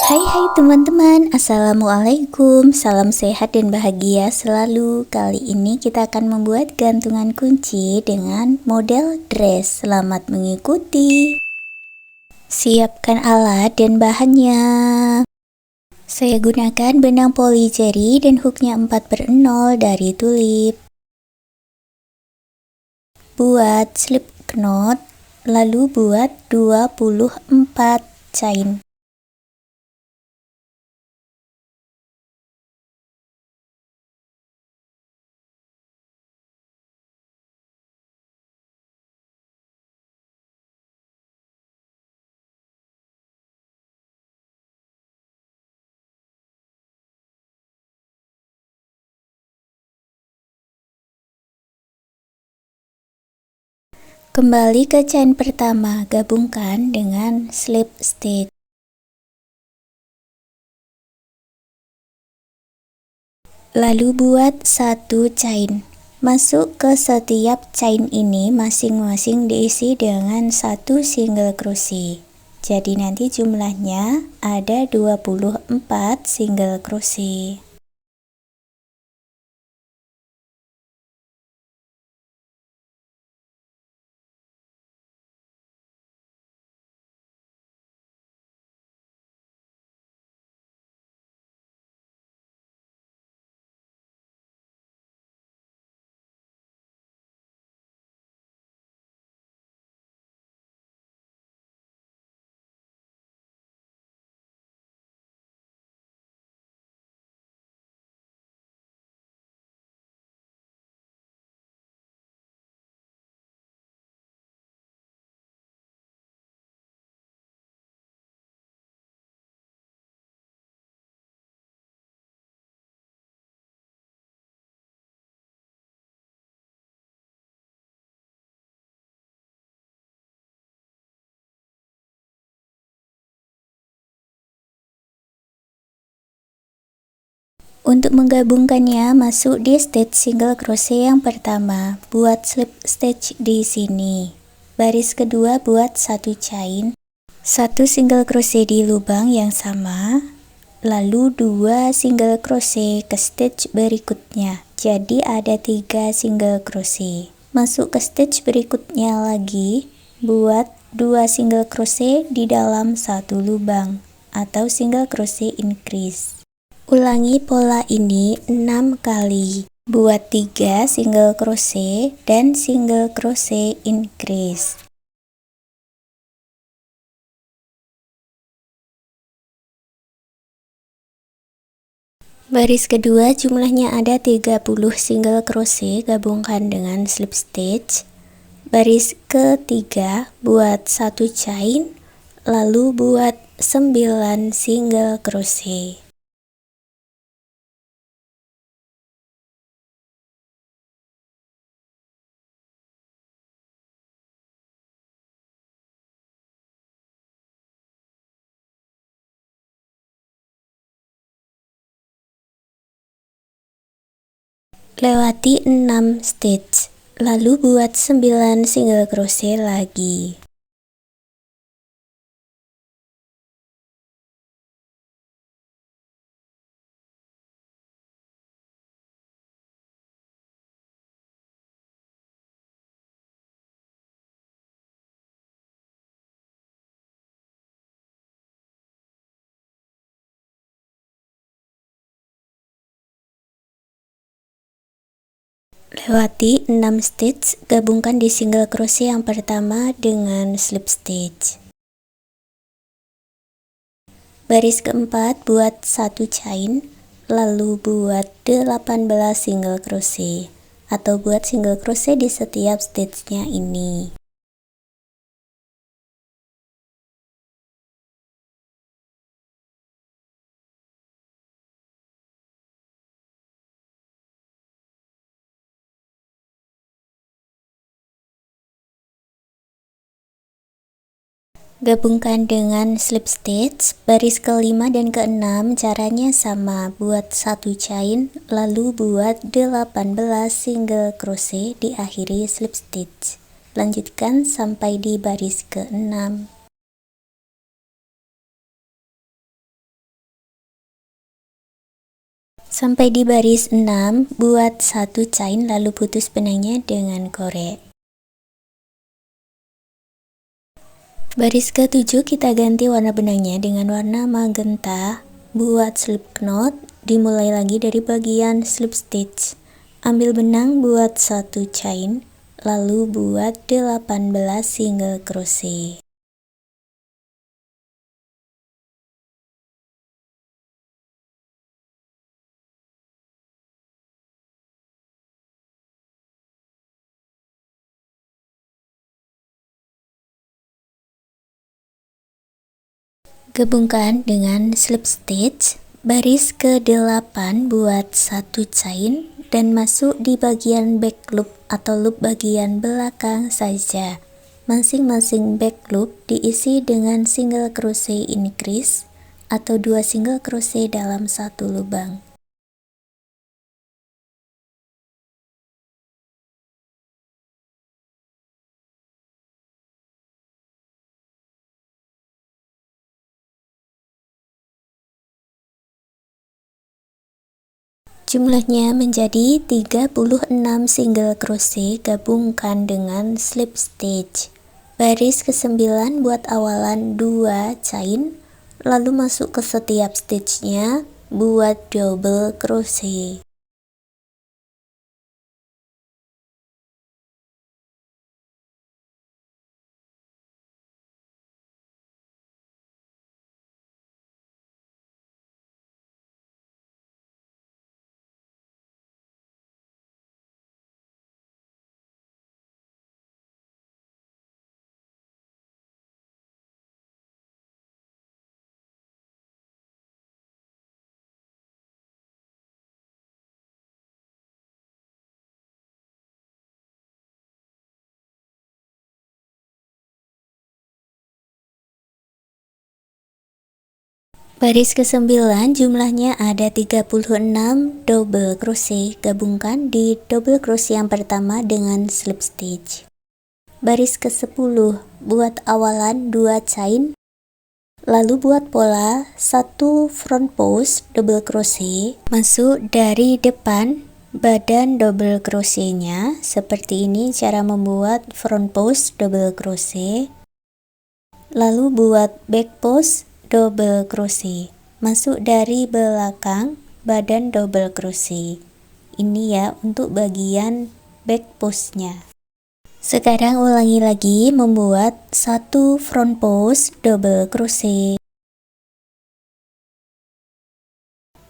Hai teman-teman, Assalamualaikum, salam sehat dan bahagia selalu. Kali ini kita akan membuat gantungan kunci dengan model dress. Selamat mengikuti. Siapkan alat dan bahannya. Saya gunakan benang polyjeri dan hooknya 4/0 dari Tulip. Buat slip knot, lalu buat 24 chain. Kembali ke chain pertama, gabungkan dengan slip stitch. Lalu buat satu chain. Masuk ke setiap chain ini masing-masing diisi dengan satu single crochet. Jadi nanti jumlahnya ada 24 single crochet. Untuk menggabungkannya, masuk di stitch single crochet yang pertama, buat slip stitch di sini. Baris kedua buat satu chain, satu single crochet di lubang yang sama, lalu 2 single crochet ke stitch berikutnya. Jadi ada 3 single crochet. Masuk ke stitch berikutnya lagi, buat 2 single crochet di dalam satu lubang atau single crochet increase. Ulangi pola ini 6 kali. Buat 3 single crochet dan single crochet increase. Baris kedua jumlahnya ada 30 single crochet, gabungkan dengan slip stitch. Baris ketiga buat satu chain, lalu buat 9 single crochet. Lewati 6 stitch, lalu buat 9 single crochet lagi. Lewati 6 stitch, gabungkan di single crochet yang pertama dengan slip stitch. Baris keempat buat satu chain, lalu buat 18 single crochet atau buat single crochet di setiap stitchnya ini. Gabungkan dengan slip stitch. Baris kelima dan keenam caranya sama, buat satu chain lalu buat 18 single crochet, diakhiri slip stitch. Lanjutkan sampai di baris ke-6. Sampai di baris 6, buat satu chain lalu putus benangnya dengan korek. Baris ke-7 kita ganti warna benangnya dengan warna magenta. Buat slip knot, dimulai lagi dari bagian slip stitch. Ambil benang buat satu chain, lalu buat 18 single crochet. Gabungkan dengan slip stitch, baris ke-8 buat satu chain dan masuk di bagian back loop atau loop bagian belakang saja. Masing-masing back loop diisi dengan single crochet increase atau 2 single crochet dalam satu lubang. Jumlahnya menjadi 36 single crochet, gabungkan dengan slip stitch. Baris ke-9 buat awalan 2 chain, lalu masuk ke setiap stitchnya, buat double crochet. Baris ke-9 jumlahnya ada 36 double crochet, gabungkan di double crochet yang pertama dengan slip stitch. Baris ke-10 buat awalan 2 chain, lalu buat pola 1 front post double crochet, masuk dari depan badan double crochetnya. Seperti ini cara membuat front post double crochet, lalu buat back post double crochet, masuk dari belakang badan double crochet. Ini ya untuk bagian back postnya. Sekarang ulangi lagi membuat 1 front post double crochet,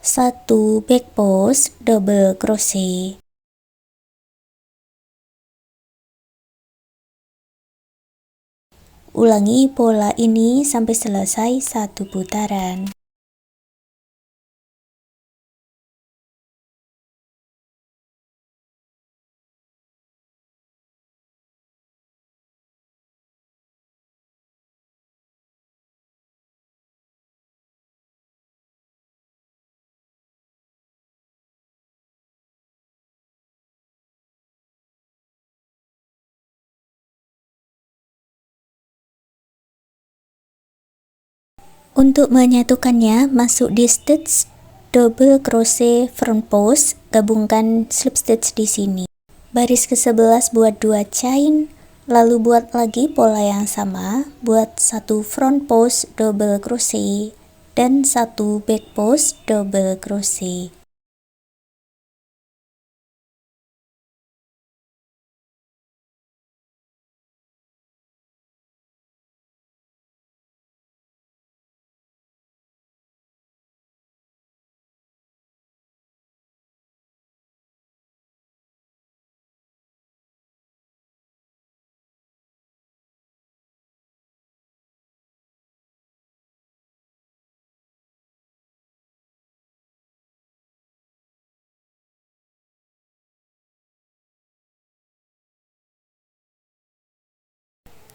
1 back post double crochet, ulangi pola ini sampai selesai satu putaran. Untuk menyatukannya, masuk di stitch double crochet front post, gabungkan slip stitch di sini. Baris ke-11 buat 2 chain, lalu buat lagi pola yang sama, buat 1 front post double crochet dan 1 back post double crochet.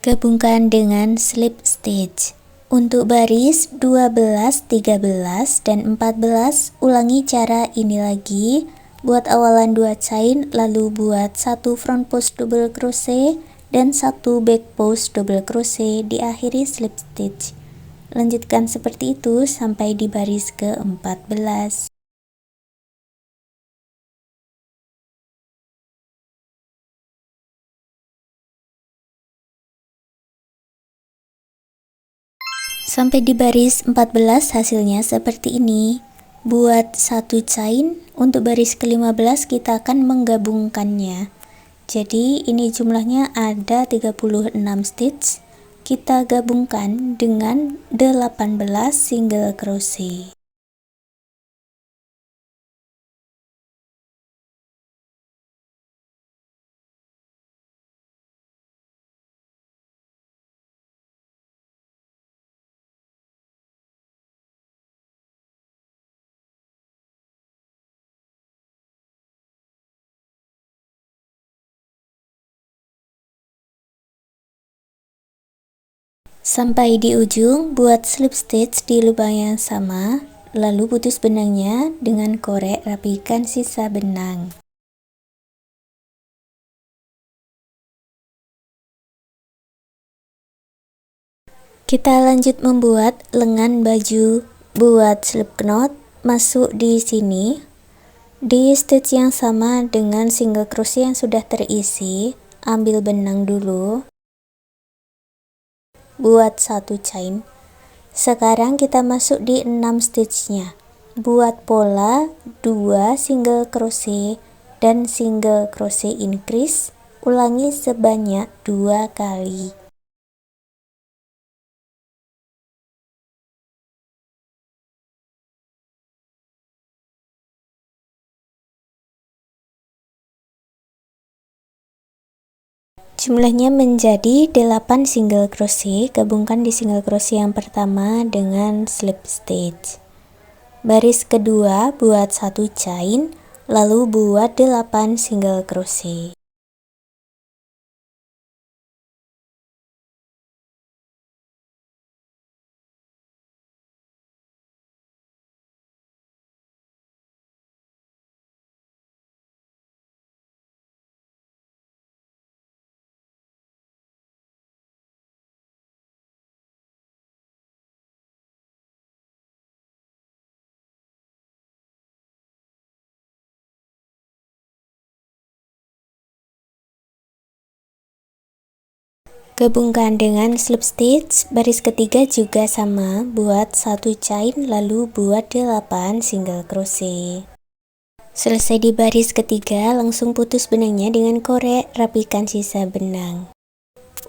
Gabungkan dengan slip stitch. Untuk baris 12, 13, dan 14, ulangi cara ini lagi. Buat awalan 2 chain, lalu buat 1 front post double crochet dan 1 back post double crochet, diakhiri slip stitch. Lanjutkan seperti itu sampai di baris ke-14. Sampai di baris 14 hasilnya seperti ini. Buat satu chain, untuk baris ke-15 kita akan menggabungkannya. Jadi ini jumlahnya ada 36 stitch. Kita gabungkan dengan 18 single crochet. Sampai di ujung, buat slip stitch di lubang yang sama, lalu putus benangnya dengan korek, rapikan sisa benang. Kita lanjut membuat lengan baju. Buat slip knot, masuk di sini, di stitch yang sama dengan single crochet yang sudah terisi, ambil benang dulu. Buat satu chain. Sekarang kita masuk di 6 stitchnya. Buat pola 2 single crochet dan single crochet increase, ulangi sebanyak 2 kali. Jumlahnya menjadi 8 single crochet, gabungkan di single crochet yang pertama dengan slip stitch. Baris kedua buat satu chain, lalu buat 8 single crochet. Gabungkan dengan slip stitch, baris ketiga juga sama, buat satu chain lalu buat 8 single crochet. Selesai di baris ketiga, langsung putus benangnya dengan korek, rapikan sisa benang.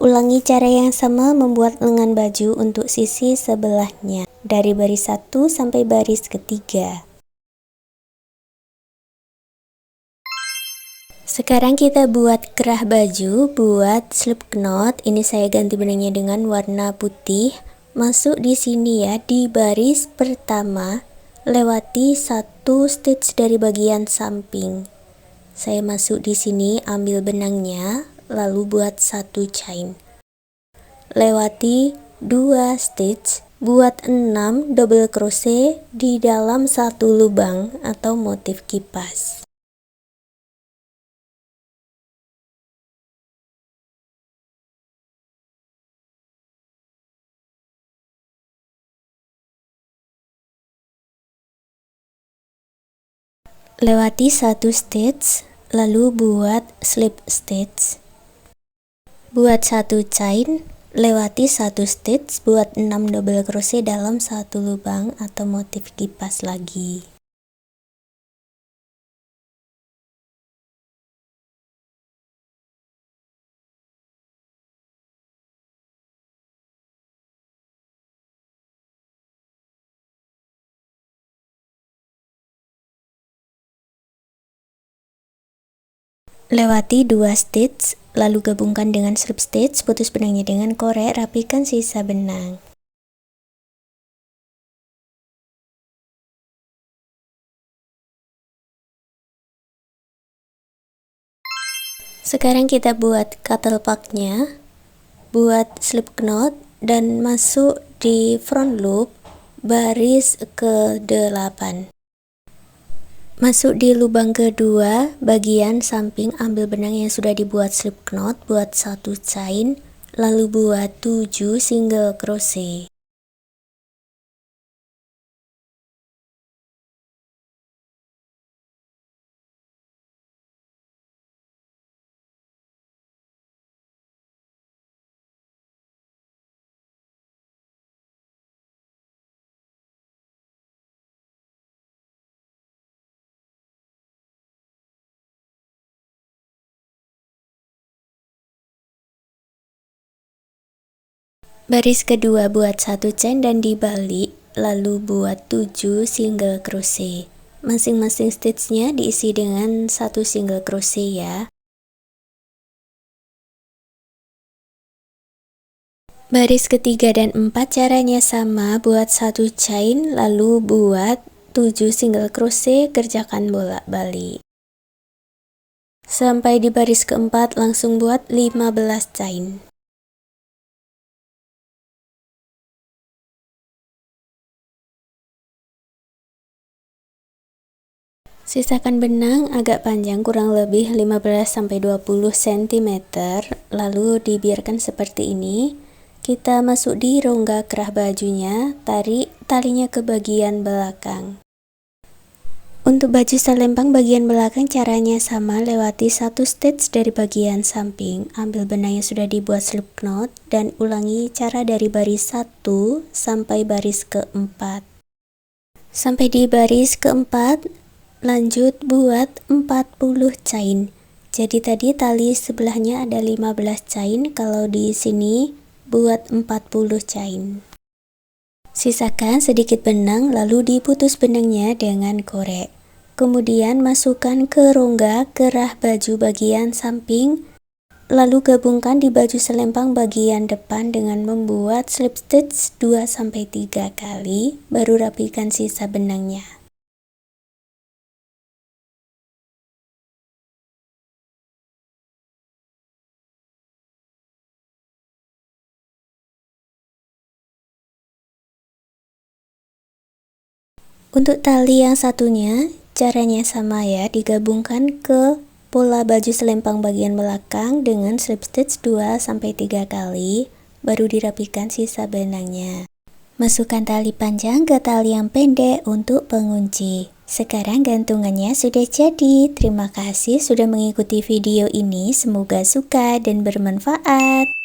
Ulangi cara yang sama membuat lengan baju untuk sisi sebelahnya, dari baris 1 sampai baris ketiga. Sekarang kita buat kerah baju. Buat slip knot, ini saya ganti benangnya dengan warna putih. Masuk di sini ya, di baris pertama, lewati satu stitch dari bagian samping. Saya masuk di sini, ambil benangnya, lalu buat satu chain. Lewati 2 stitch, buat 6 double crochet di dalam satu lubang atau motif kipas. Lewati satu stitch, lalu buat slip stitch. Buat satu chain, lewati satu stitch, buat 6 double crochet dalam satu lubang atau motif kipas lagi. Lewati 2 stitch, lalu gabungkan dengan slip stitch, putus benangnya dengan korek, rapikan sisa benang. Sekarang kita buat couple pack-nya. Buat slip knot dan masuk di front loop baris ke-8. Masuk di lubang kedua, bagian samping, ambil benang yang sudah dibuat slip knot, buat satu chain, lalu buat 7 single crochet. Baris kedua buat 1 chain dan dibalik, lalu buat 7 single crochet. Masing-masing stitchnya diisi dengan 1 single crochet ya. Baris ketiga dan 4 caranya sama, buat 1 chain lalu buat 7 single crochet, kerjakan bolak-balik. Sampai di baris keempat langsung buat 15 chain. Sisakan benang agak panjang kurang lebih 15-20 cm, lalu dibiarkan seperti ini. Kita masuk di rongga kerah bajunya, tarik talinya ke bagian belakang. Untuk baju selempang bagian belakang caranya sama, lewati 1 stitch dari bagian samping, ambil benang yang sudah dibuat slip knot dan ulangi cara dari baris 1 sampai baris keempat. Sampai di baris keempat, lanjut buat 40 chain. Jadi tadi tali sebelahnya ada 15 chain, kalau di sini buat 40 chain. Sisakan sedikit benang lalu diputus benangnya dengan korek. Kemudian masukkan ke rongga kerah baju bagian samping, lalu gabungkan di baju selempang bagian depan dengan membuat slip stitch 2-3 kali, baru rapikan sisa benangnya. Untuk tali yang satunya, caranya sama ya, digabungkan ke pola baju selempang bagian belakang dengan slip stitch 2-3 kali, baru dirapikan sisa benangnya. Masukkan tali panjang ke tali yang pendek untuk pengunci. Sekarang gantungannya sudah jadi. Terima kasih sudah mengikuti video ini, semoga suka dan bermanfaat.